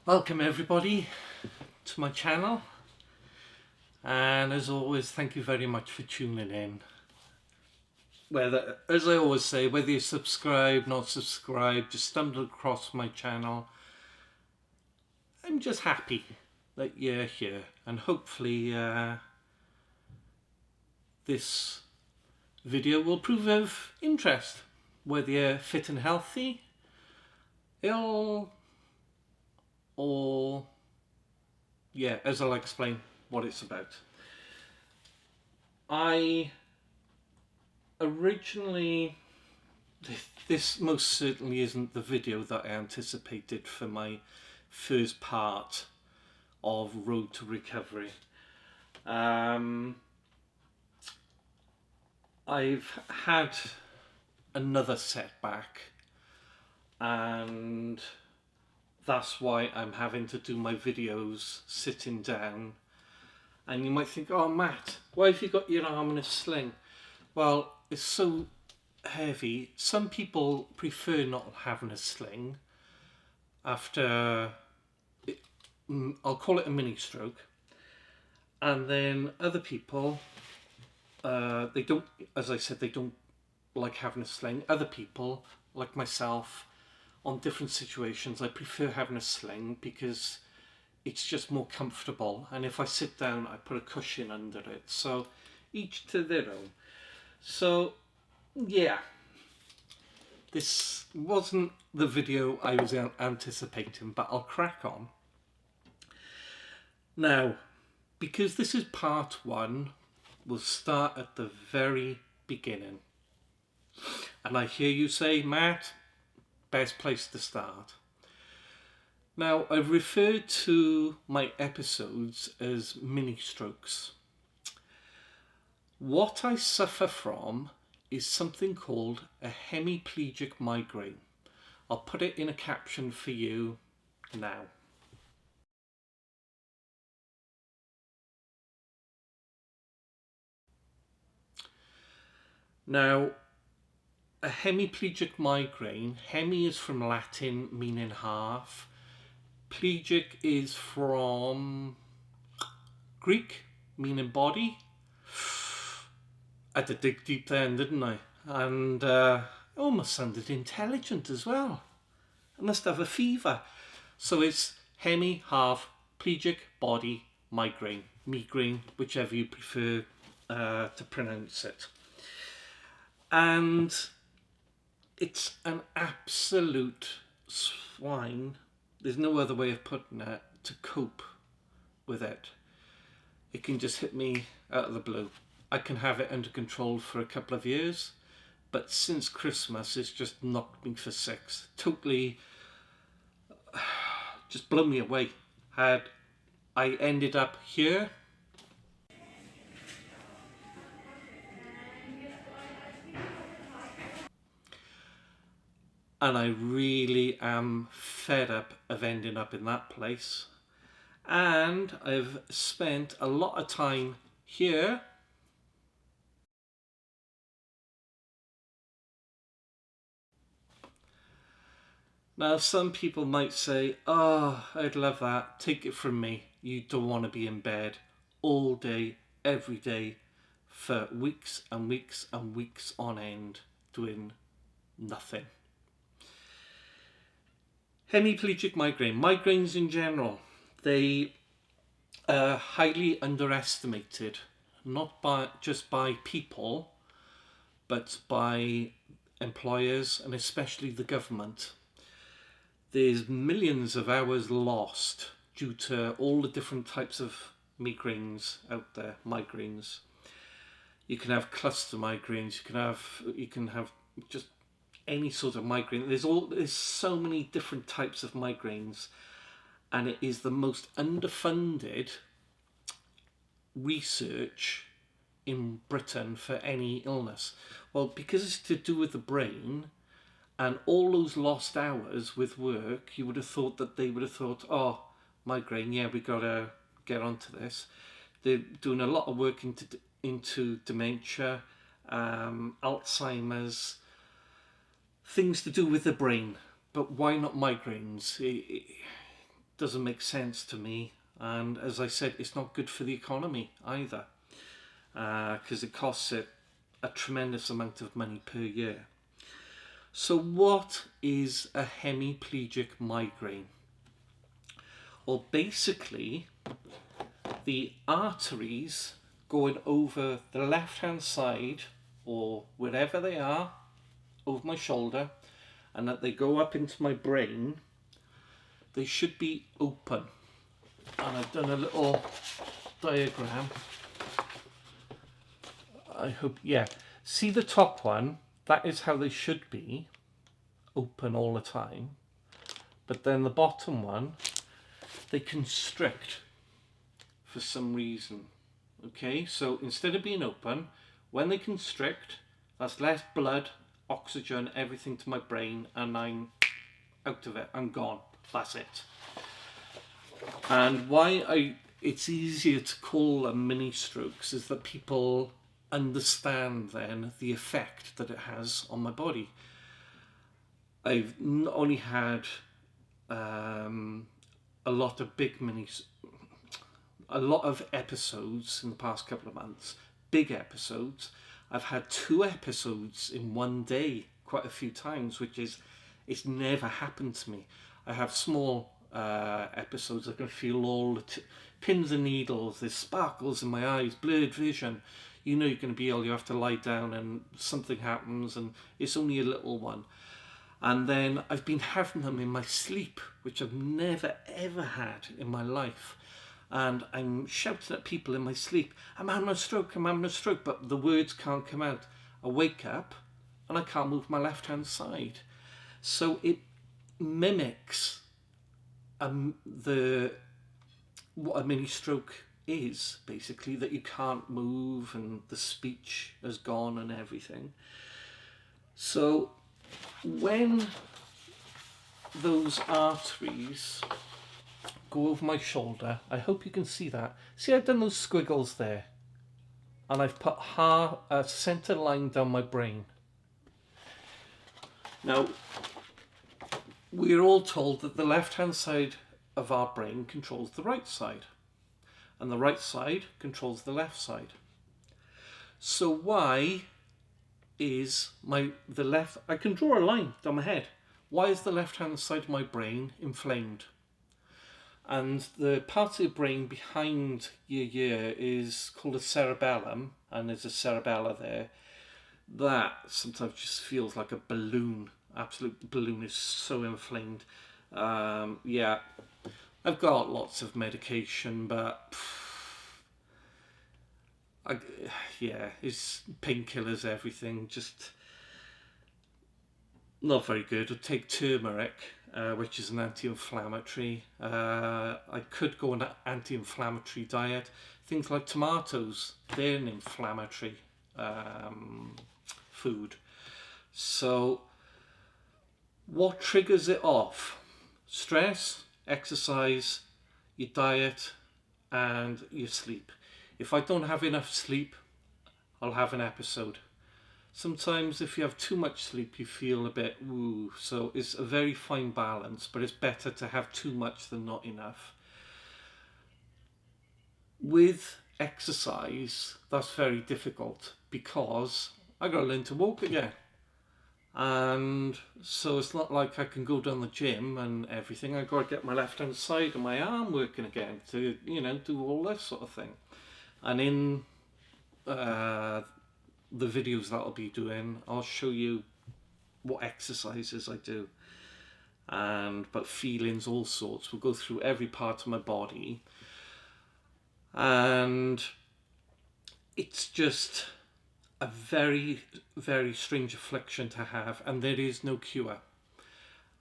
Welcome everybody to my channel, and as always thank you very much for tuning in. Whether, as I always say, whether you subscribe, not subscribe, just stumbled across my channel, I'm just happy that you're here, and hopefully this video will prove of interest, whether you're fit and healthy, ill, or yeah, as I'll explain what it's about. I originally, this most certainly isn't the video that I anticipated for my first part of Road to Recovery. I've had another setback, and that's why I'm having to do my videos sitting down. And you might think, oh Matt, why have you got your arm in a sling? Well, it's so heavy. Some people prefer not having a sling after, I'll call it a mini stroke. And then other people, they don't, as I said, they don't like having a sling. Other people, like myself, on different situations, I prefer having a sling because it's just more comfortable, and if I sit down I put a cushion under it, so each to their own. So yeah, this wasn't the video I was anticipating, but I'll crack on. Now, because this is part one, we'll start at the very beginning. And I hear you say, Matt, best place to start. Now, I've referred to my episodes as mini strokes. What I suffer from is something called a hemiplegic migraine. I'll put it in a caption for you now. Now, a hemiplegic migraine, hemi is from Latin meaning half. Plegic is from Greek, meaning body. I had to dig deep then, didn't I? And it almost sounded intelligent as well. I must have a fever. So it's hemi, half, plegic, body, migraine. Migraine, whichever you prefer to pronounce it. And it's an absolute swine, there's no other way of putting it, to cope with it. It can just hit me out of the blue. I can have it under control for a couple of years, but since Christmas it's just knocked me for six. Totally just blown me away. I ended up here. And I really am fed up of ending up in that place. And I've spent a lot of time here. Now, some people might say, oh, I'd love that. Take it from me. You don't want to be in bed all day, every day, for weeks and weeks and weeks on end, doing nothing. Hemiplegic migraine. Migraines in general, they are highly underestimated, not just by people, but by employers and especially the government. There's millions of hours lost due to all the different types of migraines out there. Migraines. You can have cluster migraines. You can have just any sort of migraine. There's so many different types of migraines, and it is the most underfunded research in Britain for any illness. Well, because it's to do with the brain and all those lost hours with work, you would have thought that they would have thought, oh, migraine, yeah, we gotta get onto this. They're doing a lot of work into dementia, Alzheimer's, things to do with the brain. But why not migraines? doesn't make sense to me. And as I said, it's not good for the economy either, because it costs it a tremendous amount of money per year. So what is a hemiplegic migraine? Well, basically, the arteries going over the left-hand side, or wherever they are, over my shoulder, and that they go up into my brain, they should be open. And I've done a little diagram. I hope, yeah. See the top one? That is how they should be, open all the time. But then the bottom one, they constrict for some reason. Okay, so instead of being open, when they constrict, that's less blood, oxygen, everything to my brain, and I'm out of it. I'm gone. That's it. And why it's easier to call them mini strokes is that people understand then the effect that it has on my body. I've not only had a lot of a lot of episodes in the past couple of months, big episodes. I've had 2 episodes in one day quite a few times, which is, it's never happened to me. I have small episodes. I can feel all the pins and needles, there's sparkles in my eyes, blurred vision. You know you're going to be ill, you have to lie down and something happens, and it's only a little one. And then I've been having them in my sleep, which I've never ever had in my life. And I'm shouting at people in my sleep, I'm having a stroke, I'm having a stroke, but the words can't come out. I wake up and I can't move my left hand side. So it mimics what a mini stroke is, basically, that you can't move and the speech has gone and everything. So when those arteries go over my shoulder, I hope you can see that. See, I've done those squiggles there, and I've put a centre line down my brain. Now, we're all told that the left-hand side of our brain controls the right side, and the right side controls the left side. So why is the left, I can draw a line down my head. Why is the left-hand side of my brain inflamed? And the part of the brain behind your ear is called a cerebellum, and there's a cerebella there. That sometimes just feels like a balloon. Absolute balloon is so inflamed. Yeah, I've got lots of medication, but yeah, it's painkillers, everything, just not very good. I take turmeric, which is an anti-inflammatory. I could go on an anti-inflammatory diet. Things like tomatoes, they're an inflammatory food. So what triggers it off? Stress, exercise, your diet, and your sleep. If I don't have enough sleep, I'll have an episode. Sometimes if you have too much sleep, you feel a bit woo. So it's a very fine balance, but it's better to have too much than not enough. With exercise, that's very difficult because I got to learn to walk again. And so it's not like I can go down the gym and everything. I've got to get my left hand side and my arm working again to, you know, do all this sort of thing. And in the videos that I'll be doing, I'll show you what exercises I do, but feelings, all sorts. We'll go through every part of my body, and it's just a very, very strange affliction to have, and there is no cure.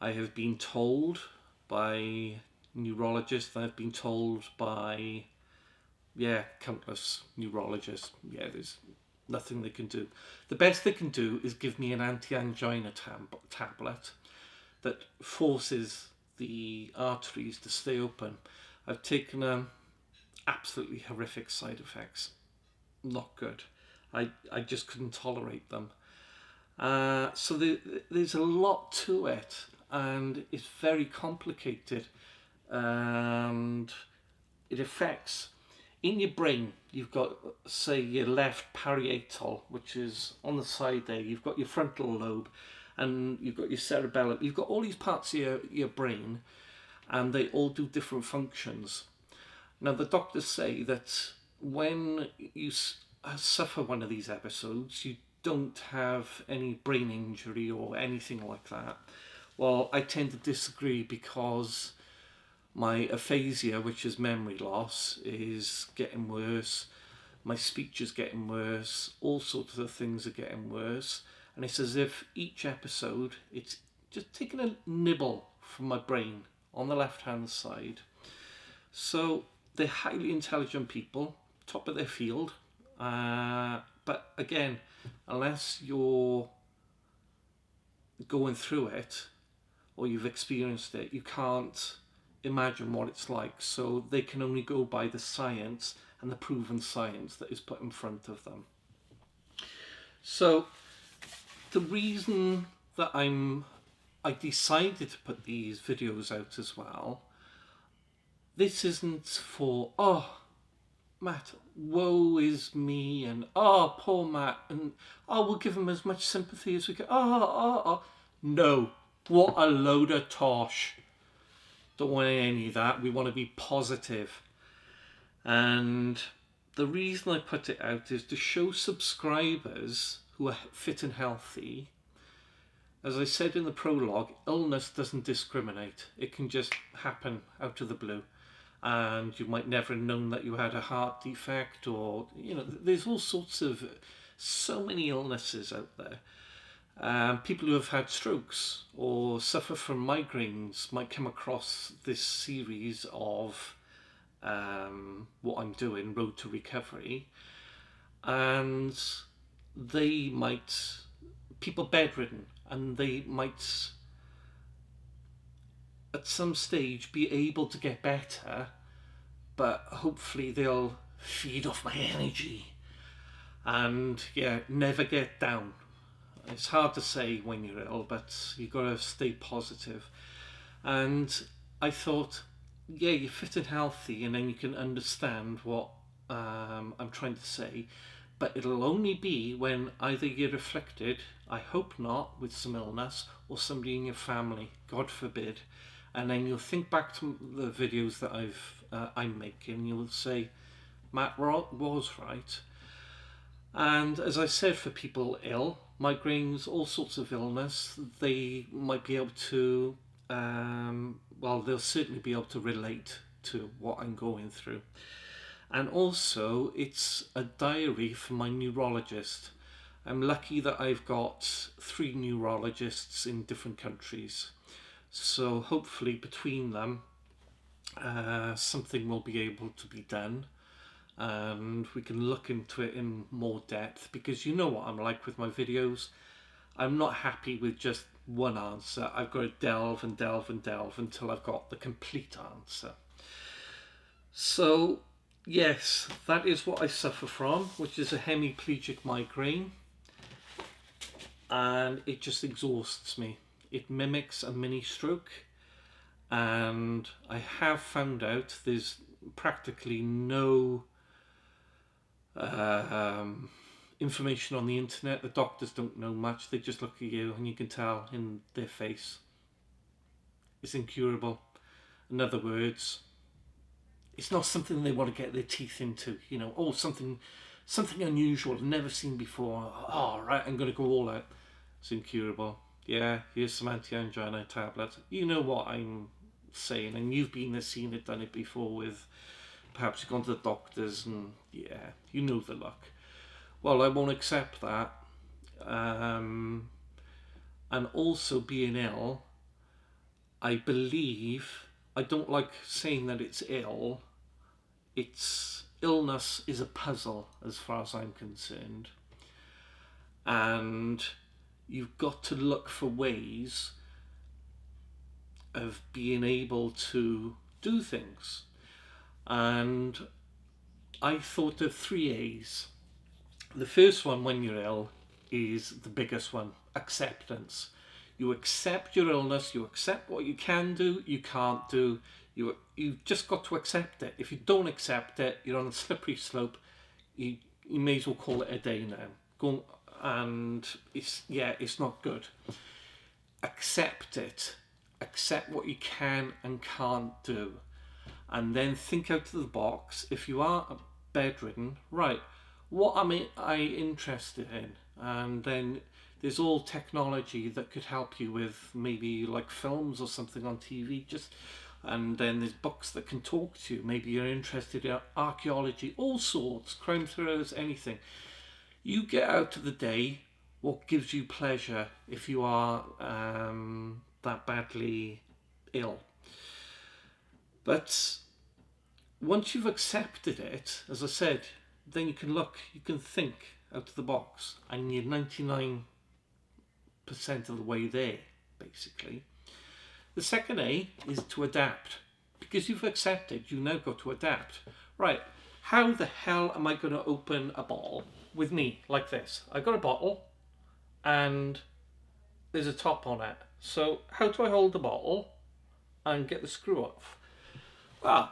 I have been told by neurologists, I've been told by countless neurologists, there's nothing they can do. The best they can do is give me an anti-angina tablet that forces the arteries to stay open. I've taken them, absolutely horrific side effects, not good. I just couldn't tolerate them. So there's a lot to it, and it's very complicated. and it affects in your brain. You've got, say, your left parietal, which is on the side there. You've got your frontal lobe, and you've got your cerebellum. You've got all these parts of your brain, and they all do different functions. Now, the doctors say that when you suffer one of these episodes, you don't have any brain injury or anything like that. Well, I tend to disagree, because my aphasia, which is memory loss, is getting worse. My speech is getting worse. All sorts of things are getting worse. And it's as if each episode, it's just taking a nibble from my brain on the left-hand side. So they're highly intelligent people, top of their field. But again, unless you're going through it or you've experienced it, you can't imagine what it's like. So they can only go by the science and the proven science that is put in front of them. So the reason that I decided to put these videos out as well, this isn't for, oh, Matt, woe is me, and oh, poor Matt, and oh, we'll give him as much sympathy as we can. Oh. No, what a load of tosh. Don't want any of that. We want to be positive. And the reason I put it out is to show subscribers who are fit and healthy. As I said in the prologue, illness doesn't discriminate. It can just happen out of the blue. And you might never have known that you had a heart defect, or, you know, there's all sorts of, so many illnesses out there. People who have had strokes or suffer from migraines might come across this series of what I'm doing, Road to Recovery, and they might, people bedridden, and they might at some stage be able to get better, but hopefully they'll feed off my energy and, yeah, never get down. It's hard to say when you're ill, but you've got to stay positive. And I thought, yeah, you're fit and healthy, and then you can understand what I'm trying to say, but it'll only be when either you're afflicted, I hope not, with some illness, or somebody in your family, God forbid. And then you'll think back to the videos that I'm making, you'll say, Matt was right. And as I said, for people ill, migraines, all sorts of illness, they might be able to, well, they'll certainly be able to relate to what I'm going through. And also, it's a diary for my neurologist. I'm lucky that I've got 3 neurologists in different countries. So hopefully between them, something will be able to be done, and we can look into it in more depth, because you know what I'm like with my videos. I'm not happy with just one answer. I've got to delve and delve and delve until I've got the complete answer. So yes, that is what I suffer from, which is a hemiplegic migraine, and it just exhausts me. It mimics a mini stroke, and I have found out there's practically no information on the internet. The doctors don't know much. They just look at you and you can tell in their face it's incurable. In other words, it's not something they want to get their teeth into, you know, oh, something unusual, never seen before. Oh, right, I'm going to go all out. It's incurable. Yeah, here's some anti-angina tablets. You know what I'm saying, and you've been there, seen it, done it before with, perhaps you've gone to the doctors, and yeah, you know the luck. Well, I won't accept that. And also being ill, I believe, I don't like saying that it's ill. Illness is a puzzle as far as I'm concerned. And you've got to look for ways of being able to do things. And I thought of 3 A's. The first one, when you're ill, is the biggest one: acceptance. You accept your illness, you accept what you can do, you can't do, You've just got to accept it. If you don't accept it, you're on a slippery slope. You may as well call it a day now. Go, and it's not good. Accept it. Accept what you can and can't do, and then think out of the box. If you are bedridden, right, what am I interested in? And then there's all technology that could help you with, maybe like films or something on TV, and then there's books that can talk to you. Maybe you're interested in archaeology, all sorts, crime thrillers, anything. You get out of the day what gives you pleasure if you are that badly ill. But once you've accepted it, as I said, then you can think out of the box, and you're 99% of the way there, basically. The second A is to adapt. Because you've accepted, you've now got to adapt. Right, how the hell am I going to open a bottle with me like this? I got a bottle and there's a top on it. So how do I hold the bottle and get the screw off? Well,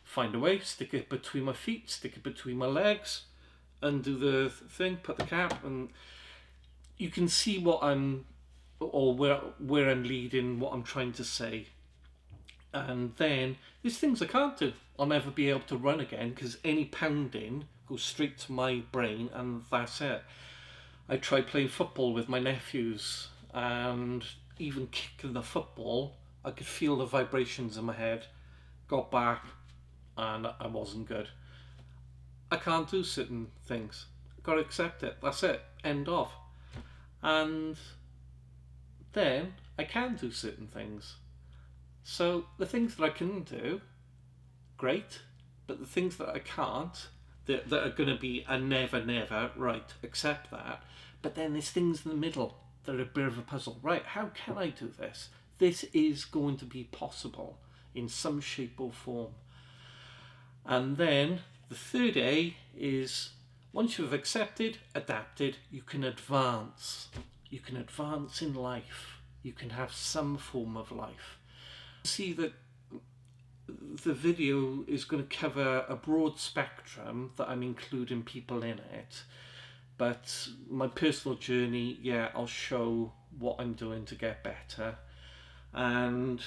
find a way, stick it between my feet, stick it between my legs, undo the thing, put the cap, and you can see what where I'm leading, what I'm trying to say. And then there's things I can't do. I'll never be able to run again because any pounding goes straight to my brain and that's it. I tried playing football with my nephews, and even kicking the football, I could feel the vibrations in my head. Got back and I wasn't good. I can't do certain things. Got to accept it. That's it. End of. And then I can do certain things. So the things that I can do, great. But the things that I can't, that are going to be a never, right, accept that. But then there's things in the middle that are a bit of a puzzle. Right, how can I do this? This is going to be possible in some shape or form. And then the third A is, once you've accepted, adapted, you can advance. You can advance in life. You can have some form of life. See that the video is going to cover a broad spectrum that I'm including people in it. But my personal journey, I'll show what I'm doing to get better. And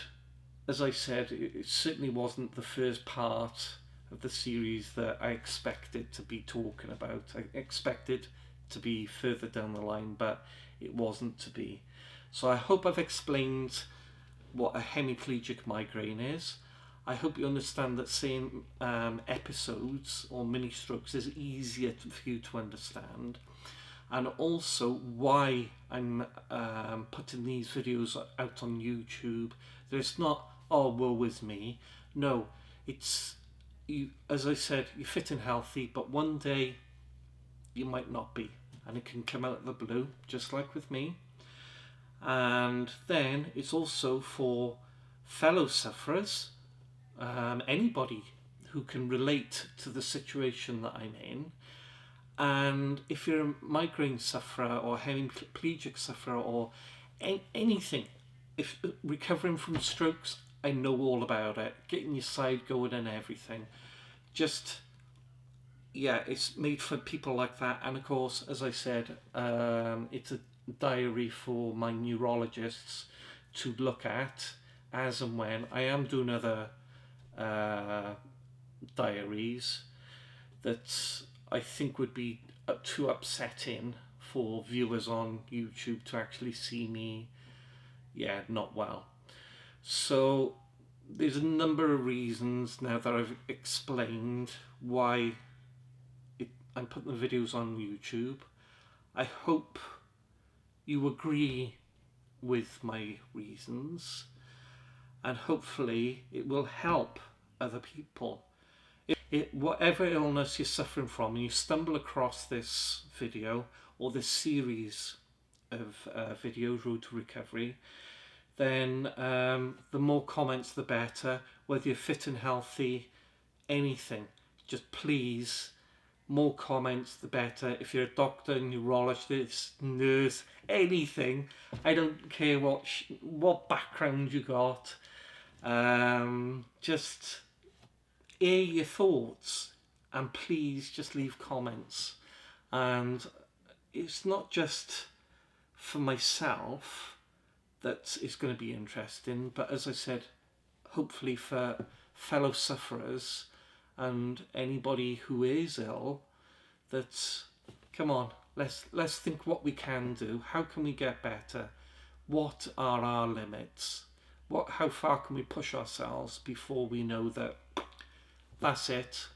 as I said, it certainly wasn't the first part of the series that I expected to be talking about. I expected to be further down the line, but it wasn't to be. So I hope I've explained what a hemiplegic migraine is. I hope you understand that saying episodes or mini strokes is easier for you to understand, and also why I'm putting these videos out on YouTube. That it's not, oh, woe is me. No, it's, you, as I said, you're fit and healthy, but one day you might not be, and it can come out of the blue, just like with me. And then it's also for fellow sufferers, anybody who can relate to the situation that I'm in. And if you're a migraine sufferer or hemiplegic sufferer or anything, if recovering from strokes, I know all about it. Getting your side going and everything. Just, it's made for people like that. And of course, as I said, it's a diary for my neurologists to look at as and when. I am doing other diaries that I think would be too upsetting for viewers on YouTube to actually see me not well. So there's a number of reasons now that I've explained why I'm putting the videos on YouTube. I hope you agree with my reasons, and hopefully it will help other people. Whatever illness you're suffering from and you stumble across this video or this series of videos, Road to Recovery, then the more comments the better. Whether you're fit and healthy, anything, just please, more comments the better. If you're a doctor, neurologist, nurse, anything, I don't care what background you got. Just air your thoughts, and please just leave comments. And it's not just for myself that it's going to be interesting, but as I said, hopefully for fellow sufferers and anybody who is ill, that come on, let's think what we can do. How can we get better? What are our limits? How far can we push ourselves before we know that that's it,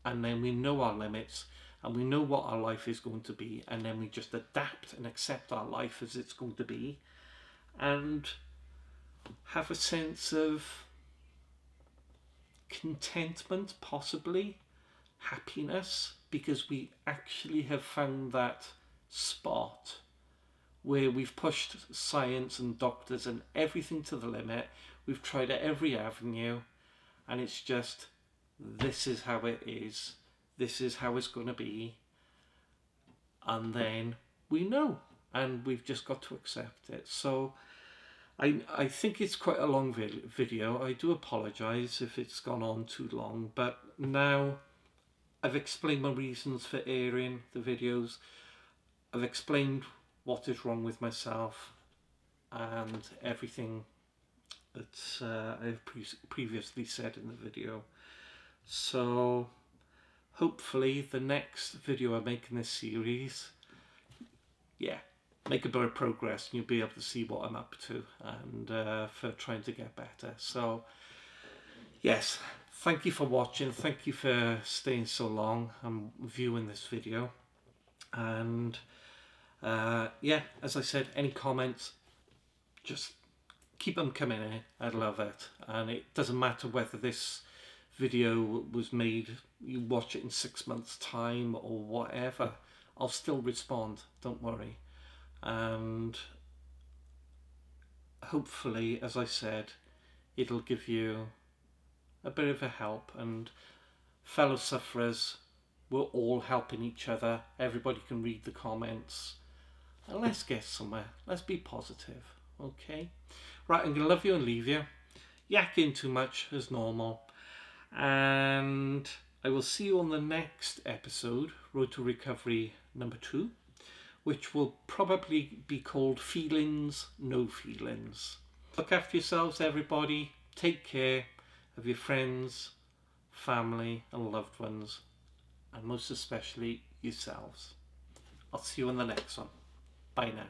and then we know our limits and we know what our life is going to be, and then we just adapt and accept our life as it's going to be, and have a sense of contentment, possibly happiness, because we actually have found that spot where we've pushed science and doctors and everything to the limit. We've tried at every avenue, and it's just, this is how it is, this is how it's going to be, and then we know, and we've just got to accept it. So I think it's quite a long video. I do apologise if it's gone on too long, but now I've explained my reasons for airing the videos. I've explained what is wrong with myself and everything that I've previously said in the video. So hopefully the next video I make in this series, make a bit of progress, and you'll be able to see what I'm up to, and for trying to get better. So yes, thank you for watching, thank you for staying so long and viewing this video, and as I said, any comments, just keep them coming in. I'd love it. And it doesn't matter whether this video was made, you watch it in 6 months time or whatever, I'll still respond, don't worry. And hopefully, as I said, it'll give you a bit of a help, and fellow sufferers, we're all helping each other. Everybody can read the comments, and let's get somewhere. Let's be positive, okay? Right, I'm gonna love you and leave you. Yakking too much as normal, and I will see you on the next episode, Road to Recovery number 2, which will probably be called Feelings, No Feelings. Look after yourselves, everybody. Take care of your friends, family and loved ones, and most especially yourselves. I'll see you in the next one. Bye now.